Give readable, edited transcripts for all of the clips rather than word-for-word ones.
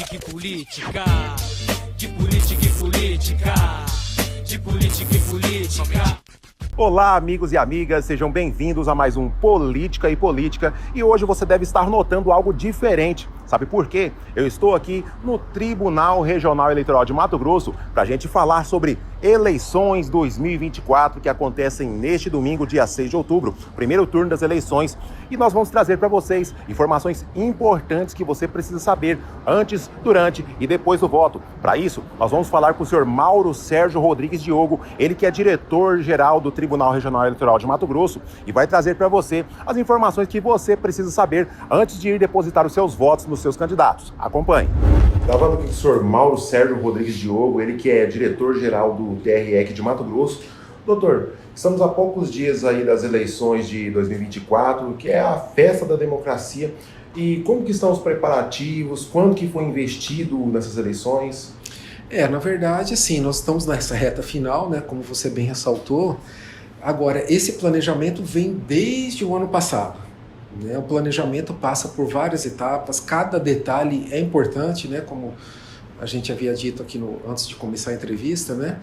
política e política, de política e política, de política e política. Olá, amigos e amigas, sejam bem-vindos a mais um Política e Política. E hoje você deve estar notando algo diferente. Sabe por quê? Eu estou aqui no Tribunal Regional Eleitoral de Mato Grosso para a gente falar sobre eleições 2024 que acontecem neste domingo, dia 6 de outubro, primeiro turno das eleições. E nós vamos trazer para vocês informações importantes que você precisa saber antes, durante e depois do voto. Para isso, nós vamos falar com o senhor Mauro Sérgio Rodrigues Diogo, ele que é diretor-geral do Tribunal Regional Eleitoral de Mato Grosso e vai trazer para você as informações que você precisa saber antes de ir depositar os seus votos nos seus candidatos. Acompanhe. Estava falando aqui com o senhor Mauro Sérgio Rodrigues Diogo, ele que é diretor-geral do TRE de Mato Grosso. Doutor, estamos a poucos dias aí das eleições de 2024, que é a festa da democracia. E como que estão os preparativos? Quando que foi investido nessas eleições? Na verdade, assim, nós estamos nessa reta final, né, como você bem ressaltou. Agora, esse planejamento vem desde o ano passado. Né? O planejamento passa por várias etapas, cada detalhe é importante, né, como a gente havia dito aqui antes de começar a entrevista, né?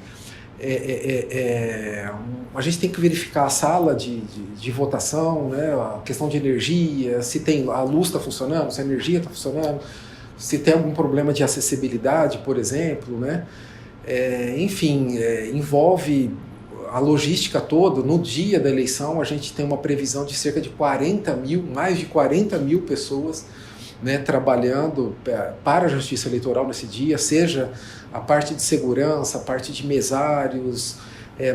A gente tem que verificar a sala de votação, né, a questão de energia, se a luz está funcionando, se a energia está funcionando, se tem algum problema de acessibilidade, por exemplo, né? Envolve a logística toda. No dia da eleição a gente tem uma previsão de cerca de mais de 40 mil pessoas, né, trabalhando para a Justiça Eleitoral nesse dia, seja a parte de segurança, a parte de mesários,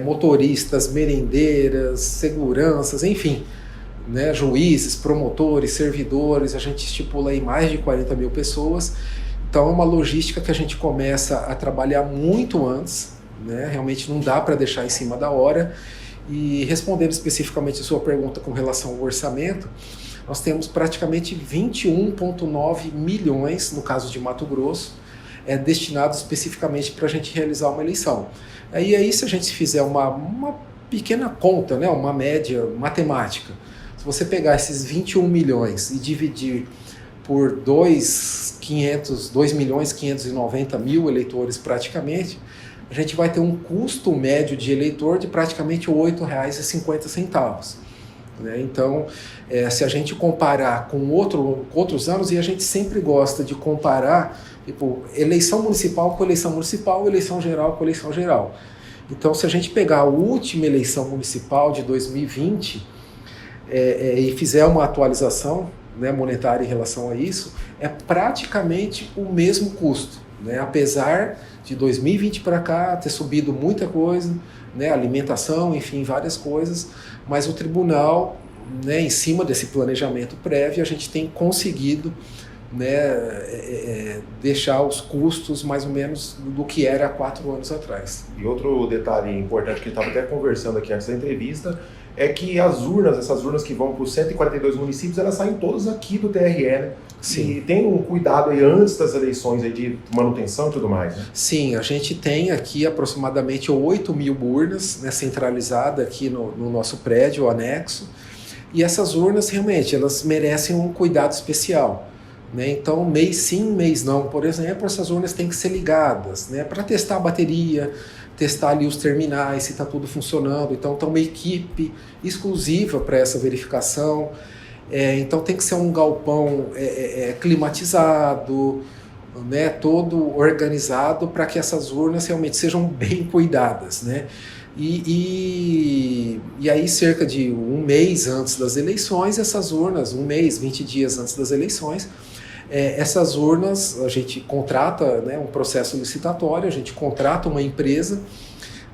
motoristas, merendeiras, seguranças, enfim, né, juízes, promotores, servidores. A gente estipula aí mais de 40 mil pessoas. Então é uma logística que a gente começa a trabalhar muito antes, né? Realmente não dá para deixar em cima da hora. E respondendo especificamente a sua pergunta com relação ao orçamento, nós temos praticamente 21,9 milhões, no caso de Mato Grosso, destinados especificamente para a gente realizar uma eleição. Aí se a gente fizer uma pequena conta, né, uma média matemática, se você pegar esses 21 milhões e dividir por 2.590.000 eleitores praticamente, a gente vai ter um custo médio de eleitor de praticamente R$ 8,50. Né? Então, se a gente comparar com outros anos, e a gente sempre gosta de comparar, tipo, eleição municipal com eleição municipal, eleição geral com eleição geral. Então, se a gente pegar a última eleição municipal de 2020 e fizer uma atualização, né, monetária em relação a isso, é praticamente o mesmo custo, né? Apesar de 2020 para cá ter subido muita coisa, né, alimentação, enfim, várias coisas, mas o tribunal, né, em cima desse planejamento prévio, a gente tem conseguido, né, deixar os custos mais ou menos do que era há 4 anos atrás. E outro detalhe importante que a gente estava até conversando aqui antes da entrevista é que essas urnas que vão para os 142 municípios, elas saem todas aqui do TRE, né? Sim. E tem um cuidado aí antes das eleições aí de manutenção e tudo mais, né? Sim, a gente tem aqui aproximadamente 8 mil urnas, né, centralizadas aqui no nosso prédio, o anexo, e essas urnas realmente elas merecem um cuidado especial. Né? Então, mês sim, mês não, por exemplo, essas urnas têm que ser ligadas, né, para testar a bateria, testar ali os terminais, se está tudo funcionando. Então, tem uma equipe exclusiva para essa verificação. Então, tem que ser um galpão climatizado, né, todo organizado para que essas urnas realmente sejam bem cuidadas. Né? E aí, cerca de um mês antes das eleições, essas urnas, 20 dias antes das eleições, essas urnas, a gente contrata, né, um processo licitatório, a gente contrata uma empresa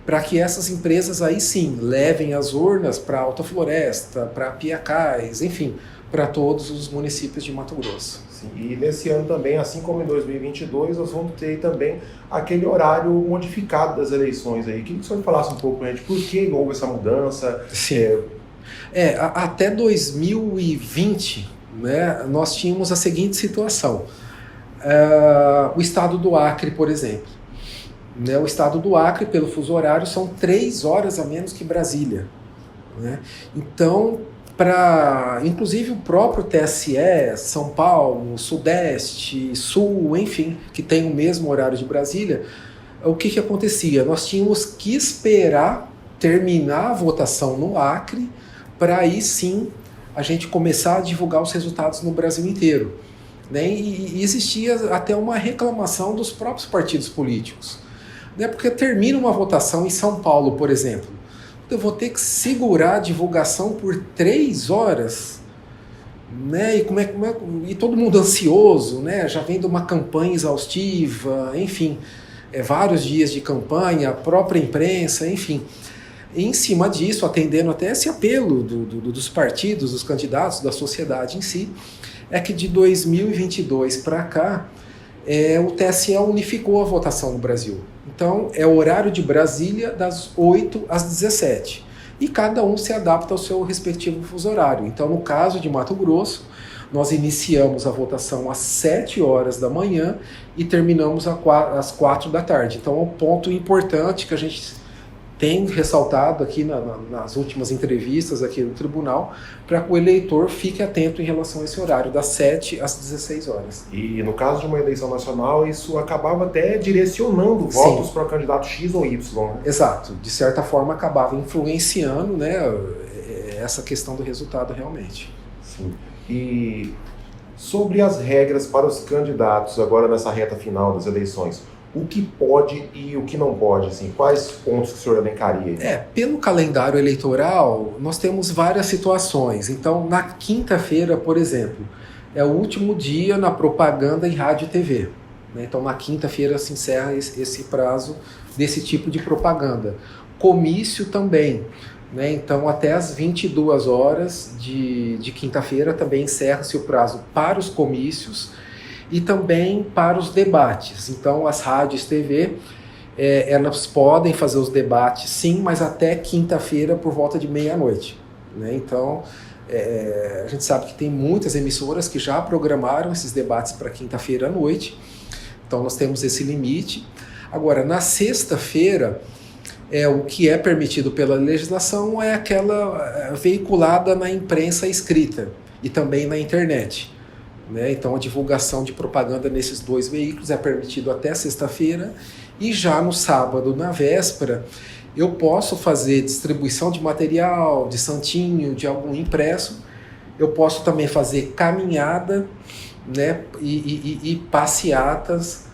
para que essas empresas aí sim levem as urnas para Alta Floresta, para Piacás, enfim, para todos os municípios de Mato Grosso. Sim, e nesse ano também, assim como em 2022, nós vamos ter também aquele horário modificado das eleições aí. Queria que o senhor falasse um pouco para a gente por que houve essa mudança. Sim. Até 2020, né, nós tínhamos a seguinte situação. O estado do Acre, por exemplo. Né, o estado do Acre, pelo fuso horário, são 3 horas a menos que Brasília. Né? Então, inclusive o próprio TSE, São Paulo, Sudeste, Sul, enfim, que tem o mesmo horário de Brasília, o que acontecia? Nós tínhamos que esperar terminar a votação no Acre para aí sim a gente começar a divulgar os resultados no Brasil inteiro. Né? E existia até uma reclamação dos próprios partidos políticos. Né? Porque termina uma votação em São Paulo, por exemplo, eu vou ter que segurar a divulgação por 3 horas, né? E todo mundo ansioso, né? Já vem de uma campanha exaustiva, enfim, vários dias de campanha, a própria imprensa, enfim. E em cima disso, atendendo até esse apelo dos partidos, dos candidatos, da sociedade em si, é que de 2022 para cá, o TSE unificou a votação no Brasil. Então, é o horário de Brasília das 8 às 17. E cada um se adapta ao seu respectivo fuso horário. Então, no caso de Mato Grosso, nós iniciamos a votação às 7 horas da manhã e terminamos às 4 da tarde. Então, é um ponto importante que a gente tem ressaltado aqui nas últimas entrevistas aqui no tribunal, para que o eleitor fique atento em relação a esse horário, das 7 às 16 horas. E no caso de uma eleição nacional, isso acabava até direcionando votos para o candidato X ou Y. Né? Exato. De certa forma, acabava influenciando, né, essa questão do resultado realmente. Sim. E sobre as regras para os candidatos agora nessa reta final das eleições, o que pode e o que não pode, assim, quais pontos que o senhor elencaria aí? Pelo calendário eleitoral, nós temos várias situações. Então, na quinta-feira, por exemplo, é o último dia na propaganda em rádio e TV. Né? Então, na quinta-feira se encerra esse prazo desse tipo de propaganda. Comício também. Né? Então, até às 22 horas de quinta-feira também encerra-se o prazo para os comícios e também para os debates. Então, as rádios TV, elas podem fazer os debates, sim, mas até quinta-feira por volta de meia-noite. Né? Então, a gente sabe que tem muitas emissoras que já programaram esses debates para quinta-feira à noite. Então, nós temos esse limite. Agora, na sexta-feira, o que é permitido pela legislação é aquela veiculada na imprensa escrita e também na internet. Né? Então a divulgação de propaganda nesses 2 veículos é permitido até sexta-feira, e já no sábado, na véspera, eu posso fazer distribuição de material, de santinho, de algum impresso. Eu posso também fazer caminhada, né, e passeatas,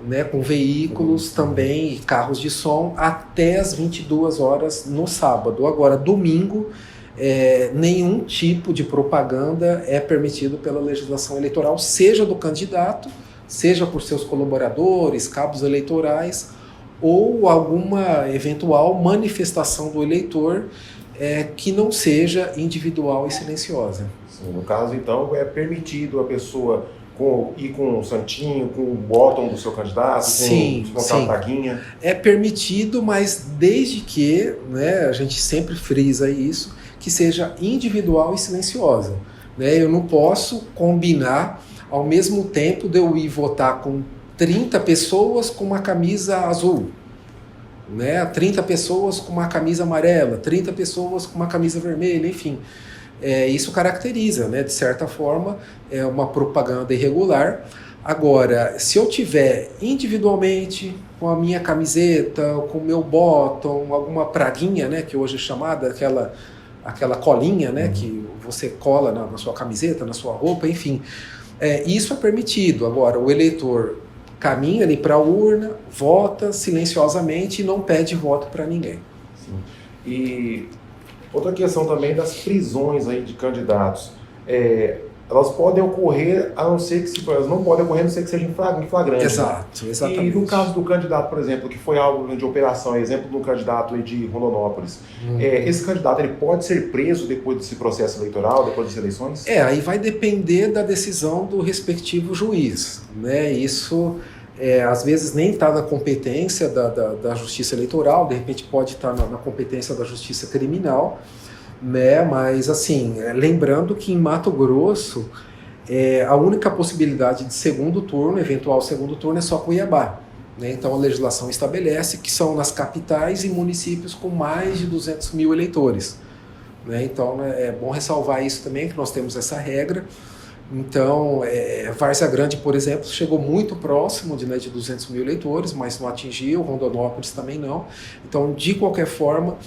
né, com veículos também e carros de som até as 22 horas no sábado. Agora, domingo, nenhum tipo de propaganda é permitido pela legislação eleitoral, seja do candidato, seja por seus colaboradores, cabos eleitorais, ou alguma eventual manifestação do eleitor que não seja individual e silenciosa. Sim, no caso, então, é permitido a pessoa ir com um santinho, com o bottom do seu candidato, com a taguinha? É permitido, mas desde que, né, a gente sempre frisa isso, que seja individual e silenciosa. Né? Eu não posso combinar ao mesmo tempo de eu ir votar com 30 pessoas com uma camisa azul, né? 30 pessoas com uma camisa amarela, 30 pessoas com uma camisa vermelha, enfim. Isso caracteriza, né, de certa forma, uma propaganda irregular. Agora, se eu tiver individualmente, com a minha camiseta, com o meu bottom, alguma praguinha, né, que hoje é chamada, aquela colinha, né, que você cola na sua camiseta, na sua roupa, enfim, isso é permitido. Agora, o eleitor caminha ali para a urna, vota silenciosamente e não pede voto para ninguém. Sim. E outra questão também das prisões aí de candidatos. Elas podem ocorrer, a não ser que elas não podem ocorrer, a não ser que seja em flagrante. Exato, né? Exatamente. E no caso do candidato, por exemplo, que foi alvo de operação, exemplo do candidato aí de Rondonópolis, esse candidato ele pode ser preso depois desse processo eleitoral, depois das eleições? Aí vai depender da decisão do respectivo juiz. Né? Isso, às vezes, nem está na competência da Justiça Eleitoral, de repente pode estar na competência da Justiça Criminal. Né? Mas, assim, lembrando que em Mato Grosso, a única possibilidade de segundo turno, eventual segundo turno, é só Cuiabá. Né? Então a legislação estabelece que são nas capitais e municípios com mais de 200 mil eleitores. né? Então é bom ressalvar isso também, que nós temos essa regra. Então, Várzea Grande, por exemplo, chegou muito próximo de 200 mil eleitores, mas não atingiu, Rondonópolis também não. Então, de qualquer forma,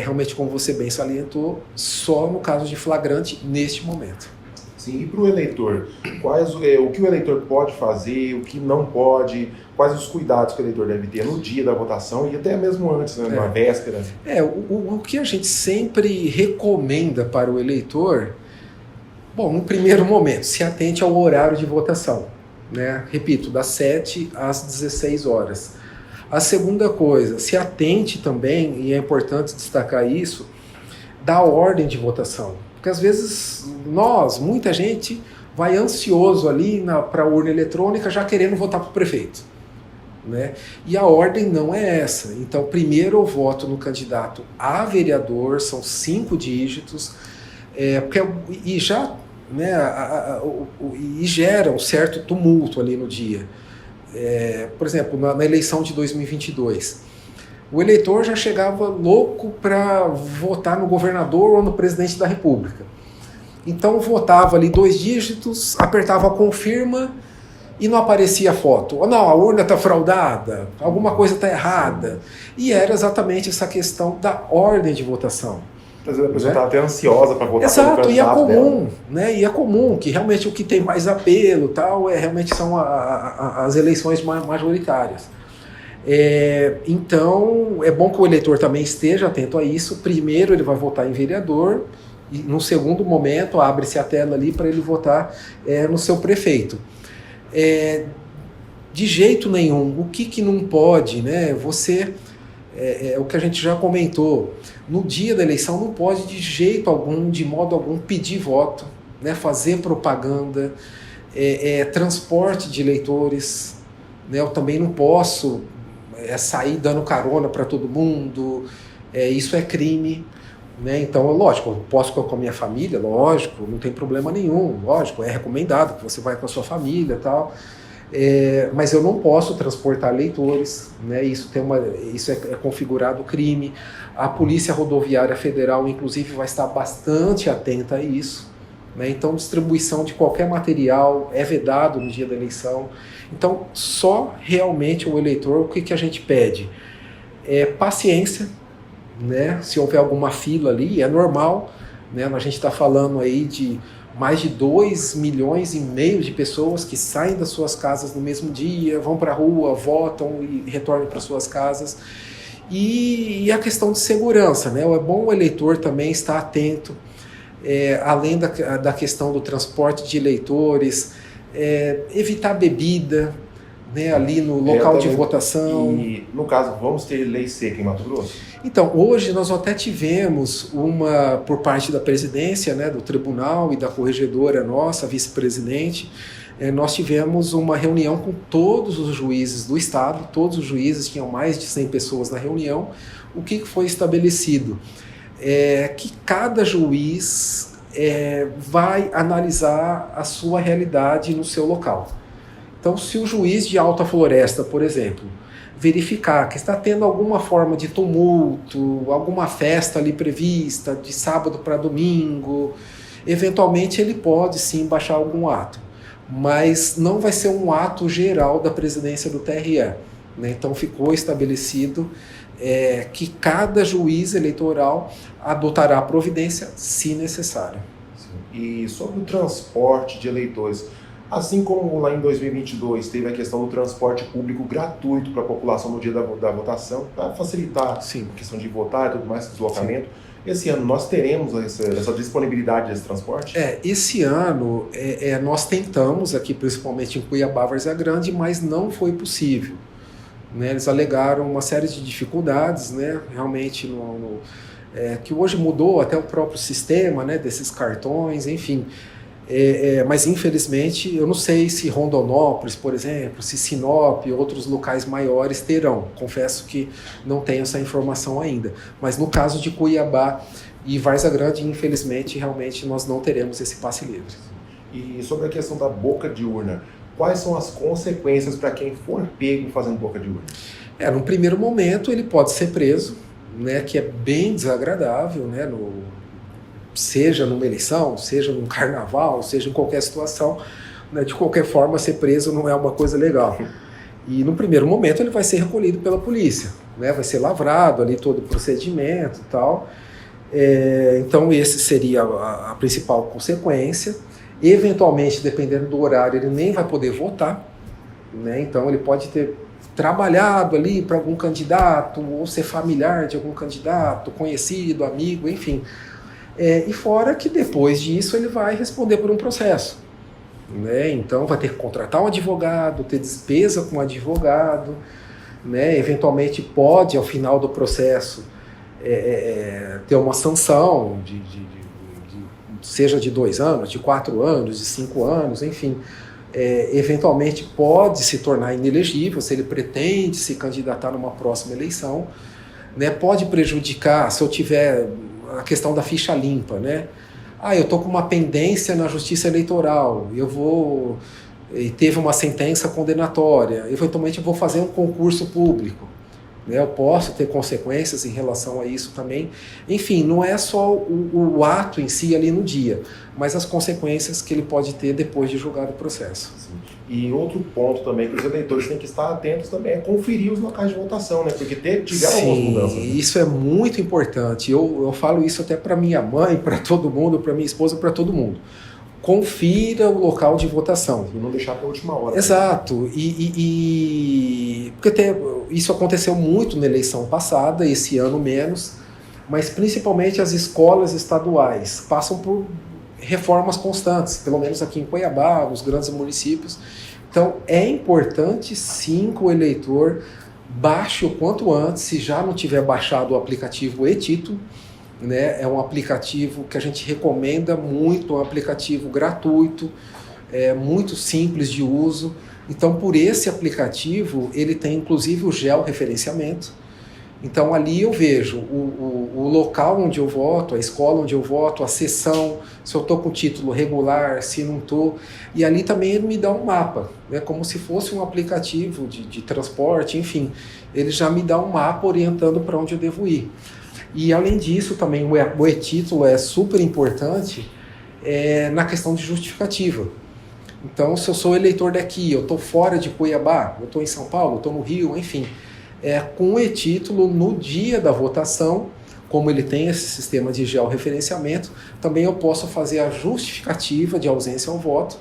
realmente, como você bem salientou, só no caso de flagrante neste momento. Sim, e para o eleitor, o que o eleitor pode fazer, o que não pode, quais os cuidados que o eleitor deve ter no dia da votação e até mesmo antes, né, na véspera? O que a gente sempre recomenda para o eleitor... Bom, no primeiro momento, se atente ao horário de votação, né? Repito, das 7 às 16 horas. A segunda coisa, se atente também, e é importante destacar isso, da ordem de votação. Porque às vezes muita gente vai ansioso ali para a urna eletrônica já querendo votar para o prefeito, né? E a ordem não é essa. Então, primeiro eu voto no candidato a vereador, são 5 dígitos, e já... né, e gera um certo tumulto ali no dia. Por exemplo, na eleição de 2022, o eleitor já chegava louco para votar no governador ou no presidente da República. Então votava ali 2 dígitos, apertava confirma e não aparecia a foto. Ou não, a urna está fraudada, alguma coisa está errada. E era exatamente essa questão da ordem de votação. Às vezes a pessoa está até ansiosa para votar. Exato, e é comum, né? E é comum que realmente o que tem mais apelo tal, realmente são as eleições majoritárias. Então, é bom que o eleitor também esteja atento a isso. Primeiro ele vai votar em vereador, e no segundo momento abre-se a tela ali para ele votar no seu prefeito. De jeito nenhum, o que não pode, né? Você... o que a gente já comentou, no dia da eleição não pode de jeito algum, de modo algum, pedir voto, né, fazer propaganda, transporte de eleitores, né, eu também não posso sair dando carona para todo mundo, isso é crime, né, então lógico, eu posso com a minha família, lógico, não tem problema nenhum, lógico, é recomendado que você vai com a sua família e tal, mas eu não posso transportar eleitores, né? Isso é configurado crime. A Polícia Rodoviária Federal, inclusive, vai estar bastante atenta a isso, né? Então, distribuição de qualquer material é vedado no dia da eleição. Então, só realmente o eleitor, o que a gente pede? Paciência, né? Se houver alguma fila ali, é normal, né? A gente está falando aí de mais de 2,5 milhões de pessoas que saem das suas casas no mesmo dia, vão para a rua, votam e retornam para suas casas. E a questão de segurança, né? É bom o eleitor também estar atento, além da questão do transporte de eleitores, evitar bebida, né, ali no local de votação. E, no caso, vamos ter lei seca em Mato Grosso? Então, hoje nós até tivemos por parte da presidência, né, do tribunal e da corregedora nossa, vice-presidente, nós tivemos uma reunião com todos os juízes do estado, todos os juízes, tinham mais de 100 pessoas na reunião. O que foi estabelecido? Que cada juiz vai analisar a sua realidade no seu local. Então, se o juiz de Alta Floresta, por exemplo, verificar que está tendo alguma forma de tumulto, alguma festa ali prevista, de sábado para domingo, eventualmente ele pode sim baixar algum ato, mas não vai ser um ato geral da presidência do TRE, né? Então ficou estabelecido que cada juiz eleitoral adotará a providência se necessário. Sim. E sobre o transporte de eleitores, assim como lá em 2022 teve a questão do transporte público gratuito para a população no dia da votação, para facilitar Sim. a questão de votar e tudo mais, deslocamento. Sim. Esse ano nós teremos essa disponibilidade desse transporte? Esse ano nós tentamos aqui, principalmente em Cuiabá, Várzea Grande, mas não foi possível, né? Eles alegaram uma série de dificuldades, né? Realmente que hoje mudou até o próprio sistema, né, desses cartões, enfim. Mas infelizmente eu não sei se Rondonópolis, por exemplo, se Sinop e outros locais maiores terão. Confesso que não tenho essa informação ainda. Mas no caso de Cuiabá e Várzea Grande, infelizmente, realmente nós não teremos esse passe livre. E sobre a questão da boca de urna, quais são as consequências para quem for pego fazendo boca de urna? No primeiro momento ele pode ser preso, né, que é bem desagradável, né, seja numa eleição, seja num carnaval, seja em qualquer situação, né, de qualquer forma ser preso não é uma coisa legal. E no primeiro momento ele vai ser recolhido pela polícia, né, vai ser lavrado ali todo o procedimento e tal. Então esse seria a principal consequência. Eventualmente, dependendo do horário, ele nem vai poder votar, né? Então ele pode ter trabalhado ali para algum candidato, ou ser familiar de algum candidato, conhecido, amigo, enfim. E fora que depois disso ele vai responder por um processo, né? Então vai ter que contratar um advogado, ter despesa com um advogado, né? Eventualmente pode, ao final do processo, ter uma sanção, seja de 2 anos, de 4 anos, de 5 anos, enfim. Eventualmente pode se tornar inelegível se ele pretende se candidatar numa próxima eleição, né? Pode prejudicar se eu tiver a questão da ficha limpa, né? Eu estou com uma pendência na Justiça Eleitoral, e teve uma sentença condenatória, eventualmente eu vou fazer um concurso público, né? Eu posso ter consequências em relação a isso também. Enfim, não é só o ato em si ali no dia, mas as consequências que ele pode ter depois de julgado o processo. Sim. E outro ponto também que os eleitores têm que estar atentos também é conferir os locais de votação, né? Porque tiveram algumas mudanças. Né? Isso é muito importante. Eu falo isso até para minha mãe, para todo mundo, para minha esposa, para todo mundo. Confira o local de votação. E não deixar para a última hora. Exato. Porque isso aconteceu muito na eleição passada, esse ano menos, mas principalmente as escolas estaduais passam por reformas constantes, pelo menos aqui em Cuiabá, nos grandes municípios. Então é importante sim que o eleitor baixe o quanto antes, se já não tiver baixado o aplicativo e-Título, né? É um aplicativo que a gente recomenda muito, é um aplicativo gratuito, muito simples de uso. Então, por esse aplicativo, ele tem inclusive o georreferenciamento. Então, ali eu vejo o local onde eu voto, a escola onde eu voto, a sessão, se eu estou com título regular, se não estou. E ali também ele me dá um mapa, né? Como se fosse um aplicativo de transporte, enfim. Ele já me dá um mapa orientando para onde eu devo ir. E, além disso, também o e-Título é super importante na questão de justificativa. Então, se eu sou eleitor daqui, eu estou fora de Cuiabá, eu estou em São Paulo, eu estou no Rio, enfim, com o e-Título, no dia da votação, como ele tem esse sistema de georreferenciamento, também eu posso fazer a justificativa de ausência ao voto,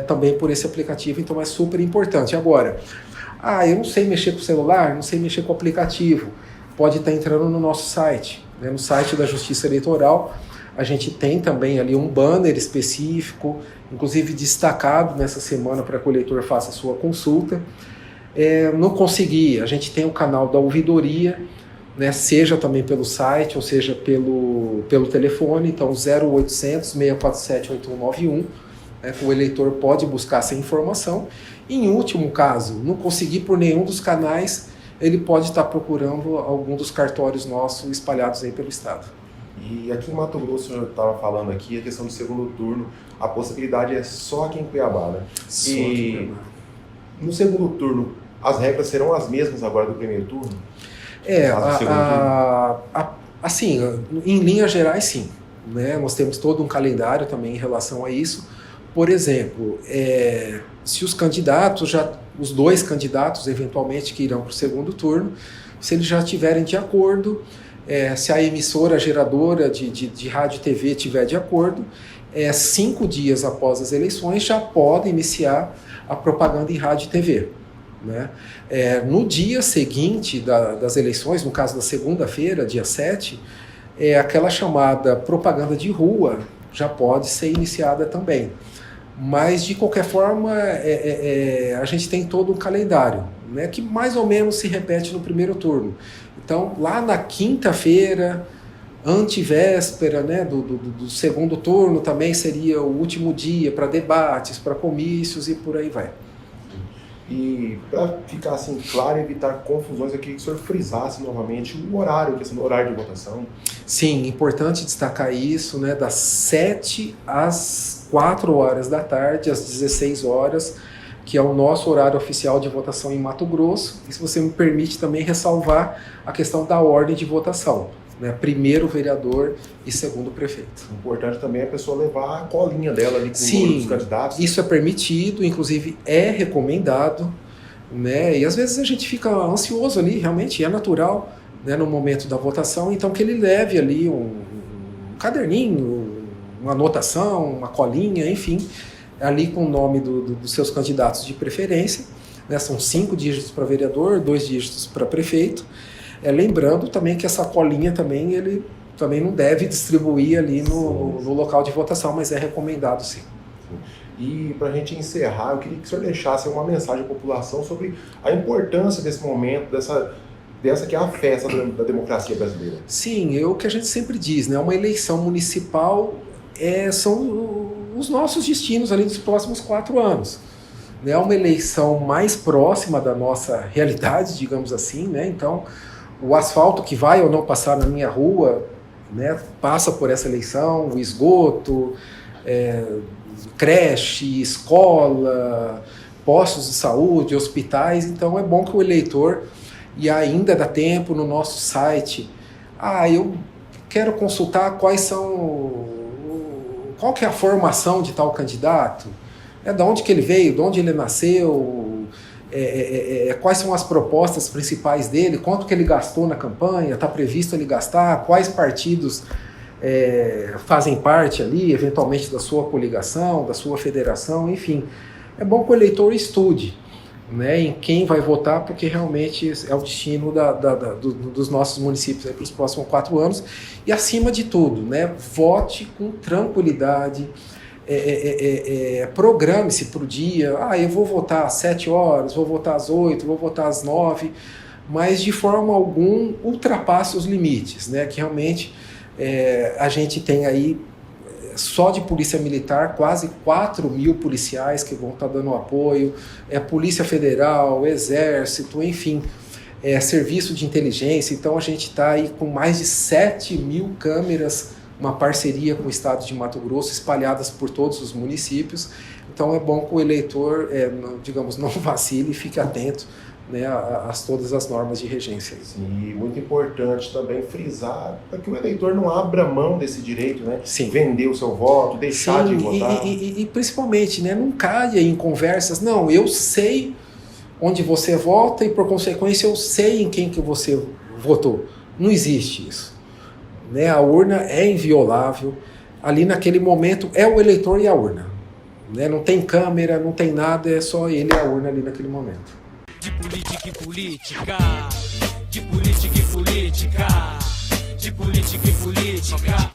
também por esse aplicativo, então é super importante. Agora, eu não sei mexer com o celular, não sei mexer com o aplicativo, pode estar entrando no nosso site, né? No site da Justiça Eleitoral, a gente tem também ali um banner específico, inclusive destacado nessa semana para que o eleitor faça a sua consulta. Não conseguir, a gente tem o canal da ouvidoria, né? Seja também pelo site ou seja pelo telefone, então 0800 647 8191, o eleitor pode buscar essa informação. Em último caso, não conseguir por nenhum dos canais, ele pode estar procurando algum dos cartórios nossos espalhados aí pelo estado. E aqui em Mato Grosso, eu estava falando aqui, a questão do segundo turno, a possibilidade é só aqui em Cuiabá, né? Só aqui em Cuiabá. No segundo turno, as regras serão as mesmas agora do primeiro turno? Assim, em linhas gerais, sim. Né? Nós temos todo um calendário também em relação a isso. Por exemplo, se os candidatos, os 2 candidatos eventualmente que irão para o segundo turno, se eles já estiverem de acordo, se a emissora geradora de rádio e TV estiver de acordo, 5 dias após as eleições já podem iniciar a propaganda em rádio e TV. Né? No dia seguinte das eleições, no caso da segunda-feira, dia 7, aquela chamada propaganda de rua já pode ser iniciada também. Mas, de qualquer forma, a gente tem todo um calendário, né, que mais ou menos se repete no primeiro turno. Então, lá na quinta-feira, antivéspera, né, do segundo turno, também seria o último dia para debates, para comícios e por aí vai. E para ficar assim claro e evitar confusões, eu queria que o senhor frisasse novamente o horário, a questão do horário de votação. Sim, importante destacar isso, né, das 7 às 4 horas da tarde, às 16 horas, que é o nosso horário oficial de votação em Mato Grosso, e se você me permite também ressalvar a questão da ordem de votação, né? Primeiro vereador e segundo prefeito. Importante também a pessoa levar a colinha dela ali com Sim, os candidatos. Isso é permitido, inclusive é recomendado, né? E às vezes a gente fica ansioso ali, realmente é natural, né, no momento da votação, então que ele leve ali um caderninho, uma anotação, uma colinha, enfim, ali com o nome dos seus candidatos de preferência, né? São 5 dígitos para vereador, 2 dígitos para prefeito. Lembrando também que essa colinha também ele também não deve distribuir ali no local de votação, mas é recomendado sim. E para a gente encerrar, eu queria que o senhor deixasse uma mensagem à população sobre a importância desse momento, dessa que é a festa da democracia brasileira. Sim, é o que a gente sempre diz, né? Uma eleição municipal são os nossos destinos ali dos próximos 4 anos. É uma eleição mais próxima da nossa realidade, digamos assim, né? Então, o asfalto que vai ou não passar na minha rua, né, passa por essa eleição, o esgoto, creche, escola, postos de saúde, hospitais. Então é bom que o eleitor, e ainda dá tempo no nosso site, eu quero consultar qual que é a formação de tal candidato, de onde que ele veio, de onde ele nasceu, quais são as propostas principais dele, quanto que ele gastou na campanha, está previsto ele gastar, quais partidos fazem parte ali, eventualmente, da sua coligação, da sua federação, enfim. É bom que o eleitor estude, né, em quem vai votar, porque realmente é o destino dos nossos municípios para os próximos 4 anos. E, acima de tudo, né, vote com tranquilidade, programe-se para o dia. Eu vou votar às 7 horas, vou votar às 8, vou votar às 9, mas de forma alguma ultrapasse os limites, né, que realmente a gente tem aí, só de polícia militar, quase 4.000 policiais que vão estar dando apoio, Polícia Federal, Exército, enfim, serviço de inteligência. Então a gente está aí com mais de 7.000 câmeras, uma parceria com o estado de Mato Grosso, espalhadas por todos os municípios. Então é bom que o eleitor, não vacile e fique atento, né, a todas as normas de regência. Sim, muito importante também frisar para que o eleitor não abra mão desse direito, né? Sim. Vender o seu voto, deixar de votar. E principalmente, né, não caia em conversas, não, eu sei onde você vota e por consequência eu sei em quem que você votou. Não existe isso, né? A urna é inviolável, ali naquele momento é o eleitor e a urna, né? Não tem câmera, não tem nada, é só ele e a urna ali naquele momento. De política e política, de política e política, de política e política.